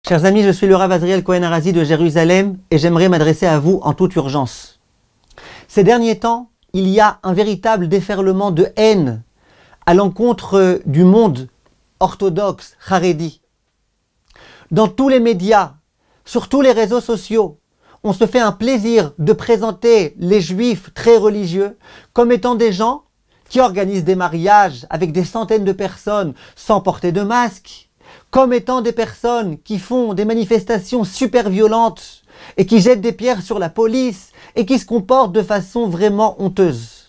Chers amis, je suis le Rav Azriel Cohen Arazi de Jérusalem et j'aimerais m'adresser à vous en toute urgence. Ces derniers temps, il y a un véritable déferlement de haine à l'encontre du monde orthodoxe, Haredi. Dans tous les médias, sur tous les réseaux sociaux, on se fait un plaisir de présenter les juifs très religieux comme étant des gens qui organisent des mariages avec des centaines de personnes sans porter de masque, comme étant des personnes qui font des manifestations super violentes et qui jettent des pierres sur la police et qui se comportent de façon vraiment honteuse.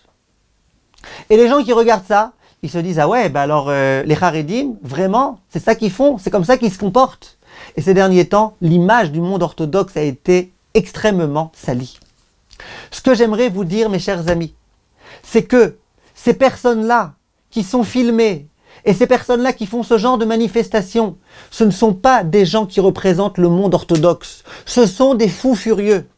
Et les gens qui regardent ça, ils se disent « Ah ouais, bah alors les Haredim, vraiment, c'est ça qu'ils font, c'est comme ça qu'ils se comportent. » Et ces derniers temps, l'image du monde orthodoxe a été extrêmement salie. Ce que j'aimerais vous dire, mes chers amis, c'est que ces personnes-là qui sont filmées et ces personnes-là qui font ce genre de manifestations, ce ne sont pas des gens qui représentent le monde orthodoxe. Ce sont des fous furieux.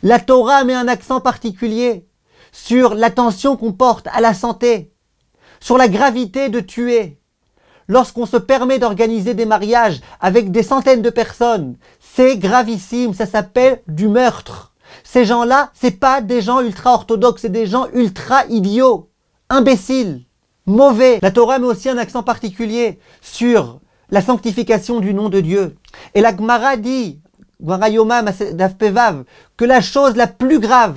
La Torah met un accent particulier sur l'attention qu'on porte à la santé, sur la gravité de tuer. Lorsqu'on se permet d'organiser des mariages avec des centaines de personnes, c'est gravissime, ça s'appelle du meurtre. Ces gens-là, c'est pas des gens ultra-orthodoxes, c'est des gens ultra-idiots, imbéciles, mauvais. La Torah met aussi un accent particulier sur la sanctification du nom de Dieu. Et la Gemara dit, Gemara Yoma Daf Pevav, que la chose la plus grave,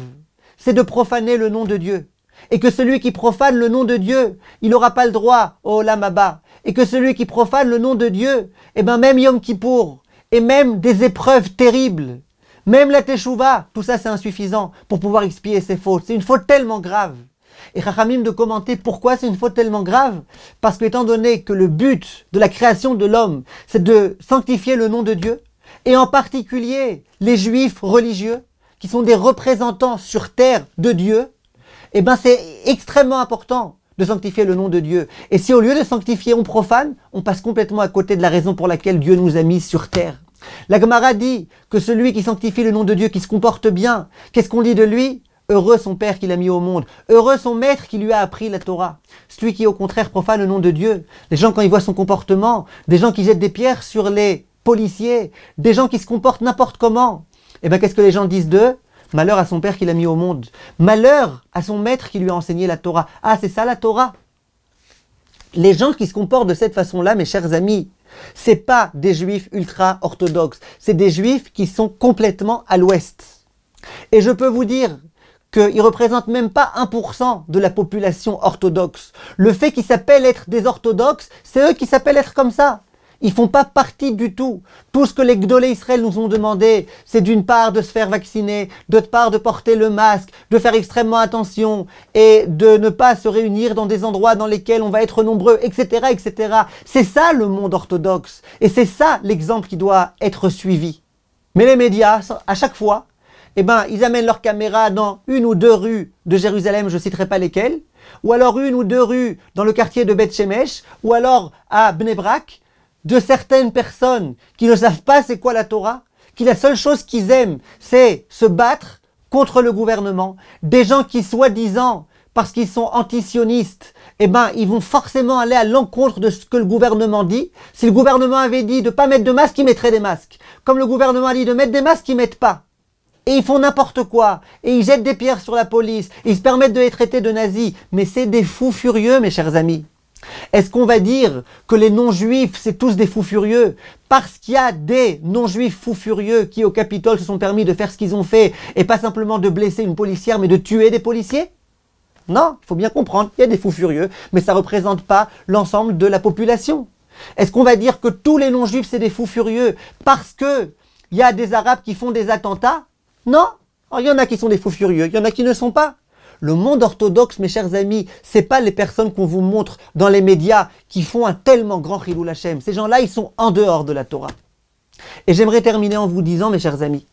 c'est de profaner le nom de Dieu. Et que celui qui profane le nom de Dieu, il n'aura pas le droit au Olam Haba. Et que celui qui profane le nom de Dieu, eh ben même Yom Kippour, et même des épreuves terribles, même la Teshuvah, tout ça c'est insuffisant pour pouvoir expier ses fautes. C'est une faute tellement grave. Et Chachamim de commenter pourquoi c'est une faute tellement grave. Parce que étant donné que le but de la création de l'homme, c'est de sanctifier le nom de Dieu, et en particulier les juifs religieux, qui sont des représentants sur terre de Dieu, eh ben c'est extrêmement important de sanctifier le nom de Dieu. Et si au lieu de sanctifier, on profane, on passe complètement à côté de la raison pour laquelle Dieu nous a mis sur terre. La Gemara dit que celui qui sanctifie le nom de Dieu, qui se comporte bien, qu'est-ce qu'on dit de lui? Heureux son père qui l'a mis au monde, heureux son maître qui lui a appris la Torah. Celui qui au contraire profane le nom de Dieu, les gens quand ils voient son comportement, des gens qui jettent des pierres sur les policiers, des gens qui se comportent n'importe comment, eh bien qu'est-ce que les gens disent d'eux? Malheur à son père qui l'a mis au monde. Malheur à son maître qui lui a enseigné la Torah. Ah, c'est ça la Torah. Les gens qui se comportent de cette façon-là, mes chers amis, c'est pas des juifs ultra-orthodoxes. C'est des juifs qui sont complètement à l'ouest. Et je peux vous dire qu'ils ne représentent même pas 1% de la population orthodoxe. Le fait qu'ils s'appellent être des orthodoxes, c'est eux qui s'appellent être comme ça. Ils font pas partie du tout. Tout ce que les Gdolé Israël nous ont demandé, c'est d'une part de se faire vacciner, d'autre part de porter le masque, de faire extrêmement attention et de ne pas se réunir dans des endroits dans lesquels on va être nombreux, etc., etc. C'est ça le monde orthodoxe. Et c'est ça l'exemple qui doit être suivi. Mais les médias, à chaque fois, eh ben, ils amènent leurs caméras dans une ou deux rues de Jérusalem, je ne citerai pas lesquelles, ou alors une ou deux rues dans le quartier de Beth Shemesh, ou alors à Bnei Brak, de certaines personnes qui ne savent pas c'est quoi la Torah, qui la seule chose qu'ils aiment, c'est se battre contre le gouvernement, des gens qui soi-disant, parce qu'ils sont anti-sionistes, eh ben, ils vont forcément aller à l'encontre de ce que le gouvernement dit. Si le gouvernement avait dit de ne pas mettre de masque, ils mettraient des masques. Comme le gouvernement a dit de mettre des masques, ils ne mettent pas. Et ils font n'importe quoi. Et ils jettent des pierres sur la police. Et ils se permettent de les traiter de nazis. Mais c'est des fous furieux, mes chers amis. Est-ce qu'on va dire que les non-juifs, c'est tous des fous furieux parce qu'il y a des non-juifs fous furieux qui, au Capitole, se sont permis de faire ce qu'ils ont fait et pas simplement de blesser une policière, mais de tuer des policiers? Non, il faut bien comprendre qu'il y a des fous furieux, mais ça ne représente pas l'ensemble de la population. Est-ce qu'on va dire que tous les non-juifs, c'est des fous furieux parce qu'il y a des Arabes qui font des attentats? Non, il y en a qui sont des fous furieux, il y en a qui ne sont pas. Le monde orthodoxe, mes chers amis, c'est pas les personnes qu'on vous montre dans les médias qui font un tellement grand Chilul Hashem. Ces gens-là, ils sont en dehors de la Torah. Et j'aimerais terminer en vous disant, mes chers amis,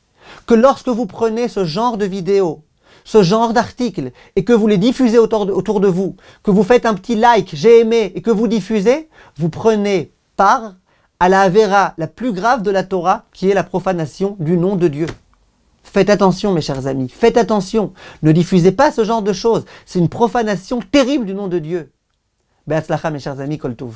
que lorsque vous prenez ce genre de vidéos, ce genre d'articles, et que vous les diffusez autour de vous, que vous faites un petit like, j'ai aimé, et que vous diffusez, vous prenez part à la Avera la plus grave de la Torah, qui est la profanation du nom de Dieu. Faites attention, mes chers amis, faites attention. Ne diffusez pas ce genre de choses. C'est une profanation terrible du nom de Dieu. Be'atzlacha, mes chers amis, Kol Tov.